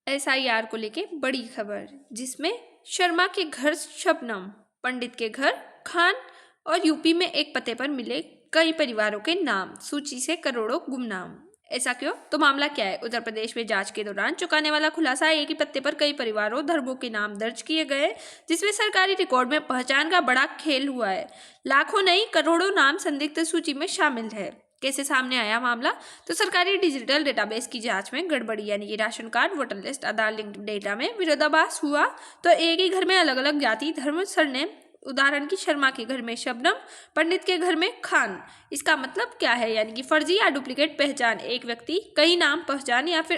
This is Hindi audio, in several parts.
एसआईआर को लेके बड़ी खबर, जिसमें शर्मा के घर शबनम, पंडित के घर खान और यूपी में एक पते पर मिले कई परिवारों के नाम, सूची से करोड़ों गुमनाम। ऐसा क्यों? तो मामला क्या है? उत्तर प्रदेश में जांच के दौरान चौंकाने वाला खुलासा है। एक ही पत्ते पर कई परिवारों धर्मों के नाम दर्ज किए गए, जिसमें सरकारी रिकॉर्ड में पहचान का बड़ा खेल हुआ है। लाखों नहीं करोड़ों नाम संदिग्ध सूची में शामिल है। कैसे सामने आया मामला? तो सरकारी डिजिटल डेटाबेस की जांच में गड़बड़ी, यानी कि राशन कार्ड, वोटर लिस्ट, आधार लिंक डेटा में विरोधाभास हुआ। तो एक ही घर में अलग अलग जाति, धर्म, सरनेम, उदाहरण की शर्मा के घर में शबनम, पंडित के घर में खान। इसका मतलब क्या है? यानी कि फर्जी या डुप्लीकेट पहचान। एक व्यक्ति कई नाम, पहचान या फिर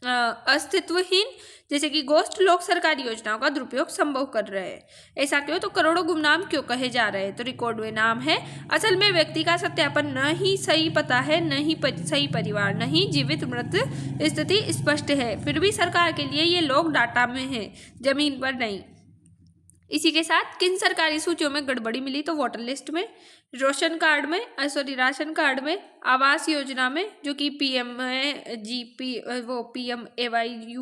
अस्तित्वहीन, जैसे कि गोस्ट लोग सरकारी योजनाओं का दुरुपयोग संभव कर रहे हैं। ऐसा क्यों? तो करोड़ों गुमनाम क्यों कहे जा रहे हैं? तो रिकॉर्ड में नाम है, असल में व्यक्ति का सत्यापन न ही सही पता है, न ही सही परिवार, न ही जीवित मृत स्थिति स्पष्ट है। फिर भी सरकार के लिए ये लोग डाटा में हैं, जमीन पर नहीं। इसी के साथ किन सरकारी सूचियों में गड़बड़ी मिली? तो वोटर लिस्ट में, राशन कार्ड में, आवास योजना में, जो कि PMAY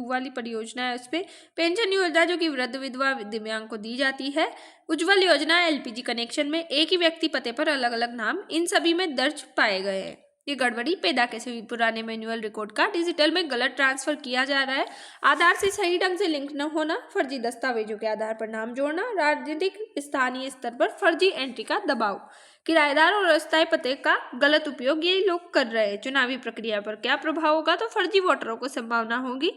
वाली परियोजना है, उस पर पेंशन योजना, जो कि वृद्ध, विधवा, दिव्यांग को दी जाती है, उज्ज्वल योजना, LPG कनेक्शन में एक ही व्यक्ति पते पर अलग अलग नाम, इन सभी में दर्ज पाए गए हैं। ये गड़बड़ी पैदा कैसे हुई? पुराने मैनुअल रिकॉर्ड का डिजिटल में गलत ट्रांसफर किया जा रहा है, आधार से सही ढंग से लिंक न होना, फर्जी दस्तावेजों के आधार पर नाम जोड़ना, राजनीतिक स्थानीय स्तर पर फर्जी एंट्री का दबाव, किराएदार और अस्थायी पते का गलत उपयोग, ये लोग कर रहे हैं। चुनावी प्रक्रिया पर क्या प्रभाव होगा? तो फर्जी वोटरों को संभावना होगी,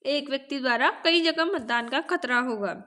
एक व्यक्ति द्वारा कई जगह मतदान का खतरा होगा।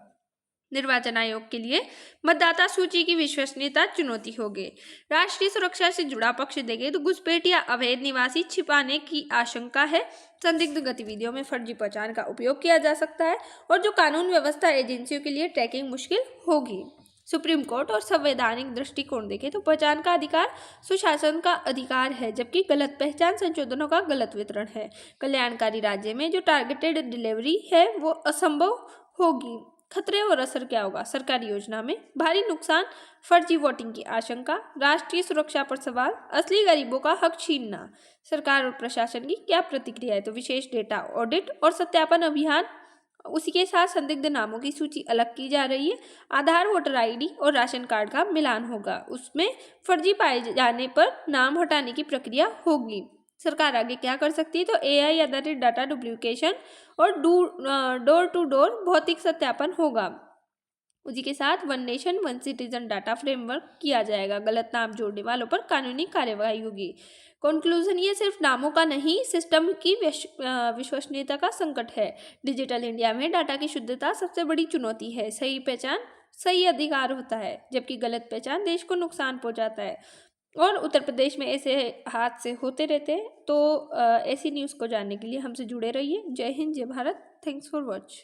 निर्वाचन आयोग के लिए मतदाता सूची की विश्वसनीयता चुनौती होगी। राष्ट्रीय सुरक्षा से जुड़ा पक्ष देंगे तो घुसपैठ या अवैध निवासी छिपाने की आशंका है। संदिग्ध गतिविधियों में फर्जी पहचान का उपयोग किया जा सकता है और जो कानून व्यवस्था एजेंसियों के लिए ट्रैकिंग मुश्किल होगी। सुप्रीम कोर्ट और संवैधानिक दृष्टिकोण देखें तो पहचान का अधिकार सुशासन का अधिकार है, जबकि गलत पहचान संशोधनों का गलत वितरण है। कल्याणकारी राज्य में जो टारगेटेड डिलीवरी है वो असंभव होगी। खतरे और असर क्या होगा? सरकारी योजना में भारी नुकसान, फर्जी वोटिंग की आशंका, राष्ट्रीय सुरक्षा पर सवाल, असली गरीबों का हक छीनना। सरकार और प्रशासन की क्या प्रतिक्रिया है? तो विशेष डेटा ऑडिट और सत्यापन अभियान, उसी के साथ संदिग्ध नामों की सूची अलग की जा रही है। आधार, वोटर ID और राशन कार्ड का मिलान होगा, उसमें फर्जी पाए जाने पर नाम हटाने की प्रक्रिया होगी। सरकार आगे क्या कर सकती है? तो AI आधारित डाटा डुप्लीकेशन और डोर टू डोर भौतिक सत्यापन होगा। उसी के साथ one nation one citizen data framework किया जाएगा। गलत नाम जोड़ने वालों पर कानूनी कार्यवाही होगी। कंक्लूजन, ये सिर्फ नामों का नहीं, सिस्टम की विश्वसनीयता का संकट है। डिजिटल इंडिया में डाटा की शुद्धता सबसे बड़ी चुनौती है। सही पहचान सही अधिकार होता है, जबकि गलत पहचान देश को नुकसान पहुंचाता है। और उत्तर प्रदेश में ऐसे हादसे होते रहते हैं। तो ऐसी न्यूज़ को जानने के लिए हमसे जुड़े रहिए। जय हिंद, जय भारत। Thanks for watch.